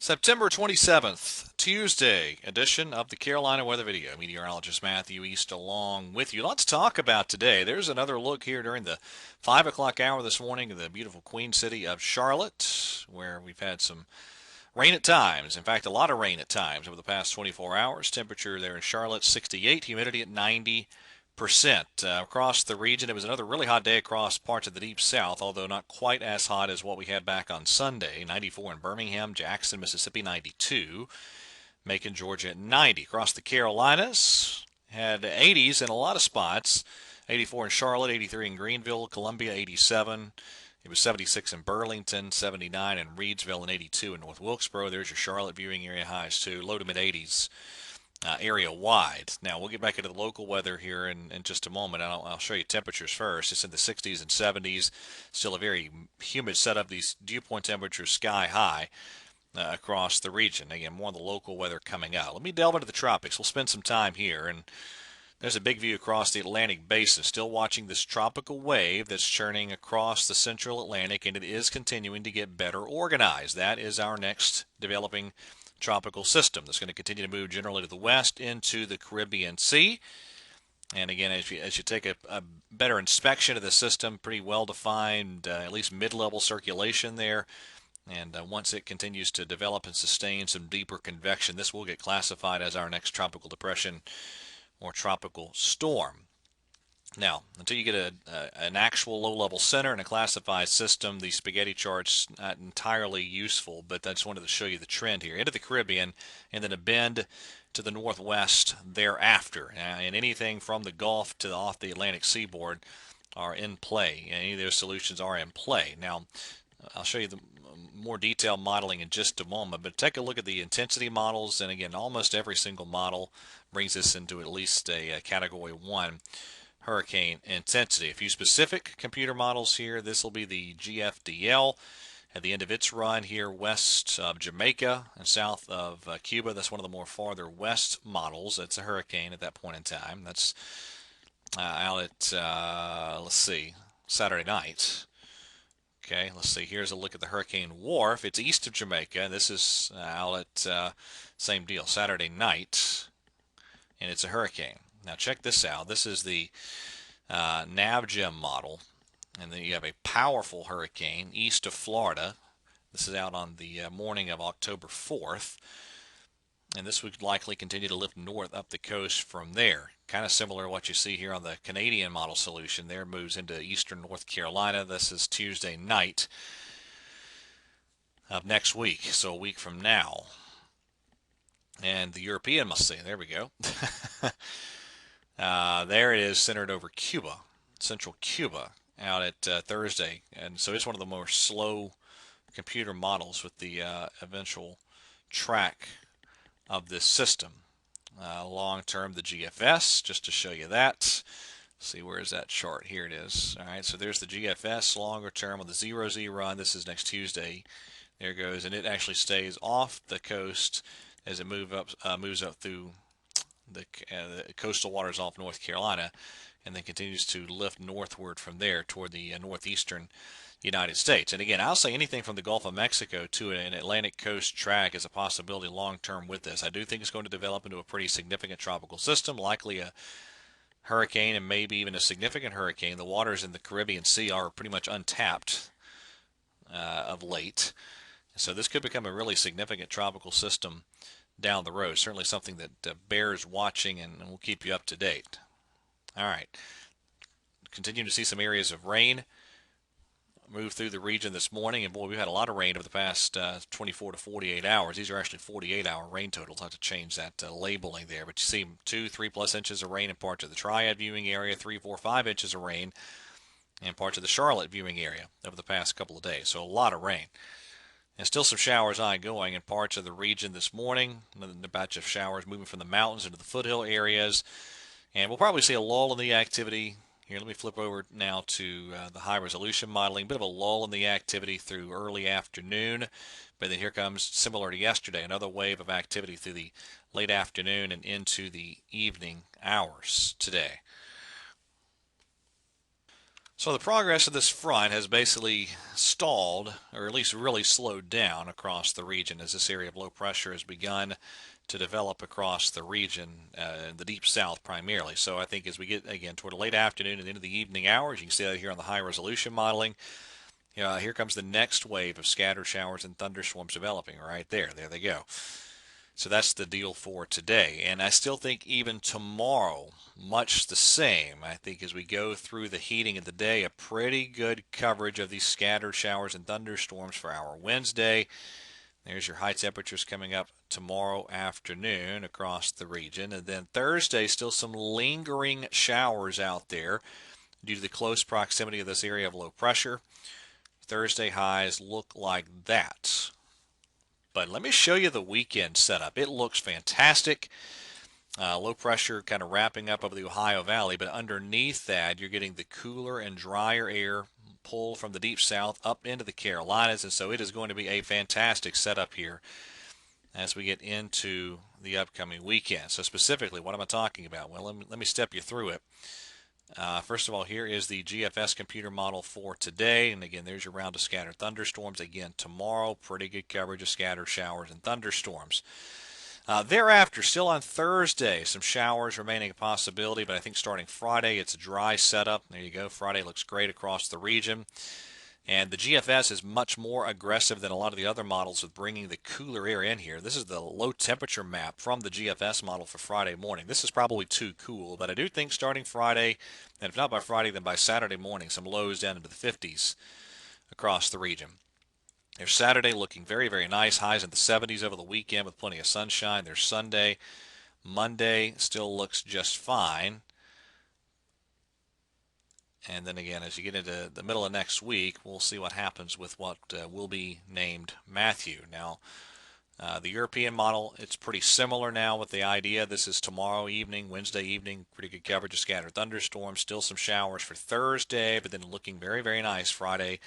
September 27th, Tuesday edition of the Carolina Weather Video. Meteorologist Matthew East along with you. Lots to talk about today. There's another look here during the 5 o'clock hour this morning in the beautiful Queen City of Charlotte, where we've had some rain at times. In fact, a lot of rain at times over the past 24 hours. Temperature there in Charlotte, 68, humidity at 90%. Across the region, it was another really hot day across parts of the deep south, although not quite as hot as what we had back on Sunday. 94 in Birmingham, Jackson, Mississippi, 92. Macon, Georgia at 90. Across the Carolinas, had 80s in a lot of spots. 84 in Charlotte, 83 in Greenville, Columbia, 87. It was 76 in Burlington, 79 in Reedsville, and 82 in North Wilkesboro. There's your Charlotte viewing area highs, too. Low to mid 80s area wide. Now, we'll get back into the local weather here in just a moment. I'll show you temperatures first. It's in the 60s and 70s. Still a very humid setup. These dew point temperatures sky high across the region. Again, more on the local weather coming out. Let me delve into the tropics. We'll spend some time here. And there's a big view across the Atlantic basin. Still watching this tropical wave that's churning across the central Atlantic, and it is continuing to get better organized. That is our next developing tropical system that's going to continue to move generally to the west into the Caribbean Sea. And again, as you take a better inspection of the system, pretty well defined, at least mid-level circulation there. And once it continues to develop and sustain some deeper convection, this will get classified as our next tropical depression or tropical storm. Now, until you get an actual low-level center in a classified system, the spaghetti chart's not entirely useful, but I just wanted to show you the trend here. Into the Caribbean, and then a bend to the northwest thereafter. And anything from the Gulf to off the Atlantic seaboard are in play. Any of those solutions are in play. Now, I'll show you the more detailed modeling in just a moment, but take a look at the intensity models, and again, almost every single model brings us into at least a Category 1 hurricane intensity. A few specific computer models here. This will be the GFDL at the end of its run here west of Jamaica and south of Cuba. That's one of the more farther west models. It's a hurricane at that point in time. That's out at, let's see, Saturday night. Okay, let's see. Here's a look at the Hurricane Wharf. It's east of Jamaica. This is out at same deal, Saturday night, and it's a hurricane. Now check this out. This is the NavGem model, and then you have a powerful hurricane east of Florida. This is out on the morning of October 4th, and this would likely continue to lift north up the coast from there. Kind of similar to what you see here on the Canadian model solution. There moves into eastern North Carolina. This is Tuesday night of next week, so a week from now. And the European must say, there we go. There it is, centered over Cuba, central Cuba, out at Thursday. And so it's one of the more slow computer models with the eventual track of this system. Long term, the GFS, just to show you that. Let's see, where is that chart? Here it is. All right, so there's the GFS longer term on the 0Z run. This is next Tuesday. There it goes, and it actually stays off the coast as it moves up through the coastal waters off North Carolina, and then continues to lift northward from there toward the northeastern United States. And again, I'll say anything from the Gulf of Mexico to an Atlantic coast track is a possibility long term with this. I do think it's going to develop into a pretty significant tropical system, likely a hurricane and maybe even a significant hurricane. The waters in the Caribbean Sea are pretty much untapped of late. So this could become a really significant tropical system down the road. Certainly something that bears watching, and we'll keep you up to date. All right. Continue to see some areas of rain move through the region this morning, and boy, we've had a lot of rain over the past 24 to 48 hours. These are actually 48-hour rain totals. I'll have to change that labeling there, but you see 2, 3+ inches of rain in parts of the Triad viewing area, 3, 4, 5 inches of rain in parts of the Charlotte viewing area over the past couple of days. So a lot of rain. And still some showers ongoing in parts of the region this morning. Another batch of showers moving from the mountains into the foothill areas. And we'll probably see a lull in the activity. Here, let me flip over now to the high resolution modeling. A bit of a lull in the activity through early afternoon. But then here comes, similar to yesterday, another wave of activity through the late afternoon and into the evening hours today. So the progress of this front has basically stalled, or at least really slowed down across the region as this area of low pressure has begun to develop across the region, in the deep south primarily. So I think as we get again toward the late afternoon and into the evening hours, you can see that here on the high resolution modeling. Here comes the next wave of scattered showers and thunderstorms developing right there. There they go. So that's the deal for today. And I still think even tomorrow, much the same. I think as we go through the heating of the day, a pretty good coverage of these scattered showers and thunderstorms for our Wednesday. There's your high temperatures coming up tomorrow afternoon across the region. And then Thursday, still some lingering showers out there due to the close proximity of this area of low pressure. Thursday highs look like that. But let me show you the weekend setup. It looks fantastic. Low pressure kind of wrapping up over the Ohio Valley, but underneath that, you're getting the cooler and drier air pull from the deep south up into the Carolinas, and so it is going to be a fantastic setup here as we get into the upcoming weekend. So specifically, what am I talking about? Well, let me step you through it. First of all, here is the GFS computer model for today. And again, there's your round of scattered thunderstorms. Again, tomorrow, pretty good coverage of scattered showers and thunderstorms. Thereafter, still on Thursday, some showers remaining a possibility, but I think starting Friday, it's a dry setup. There you go. Friday looks great across the region. And the GFS is much more aggressive than a lot of the other models with bringing the cooler air in here. This is the low temperature map from the GFS model for Friday morning. This is probably too cool, but I do think starting Friday, and if not by Friday, then by Saturday morning, some lows down into the 50s across the region. There's Saturday looking very, very nice. Highs in the 70s over the weekend with plenty of sunshine. There's Sunday. Monday still looks just fine. And then again, as you get into the middle of next week, we'll see what happens with what will be named Matthew. Now, the European model, it's pretty similar now with the idea. This is tomorrow evening, Wednesday evening, pretty good coverage of scattered thunderstorms. Still some showers for Thursday, but then looking very, very nice Friday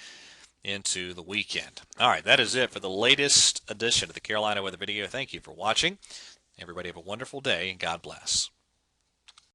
into the weekend. All right, that is it for the latest edition of the Carolina Weather Video. Thank you for watching. Everybody have a wonderful day, and God bless.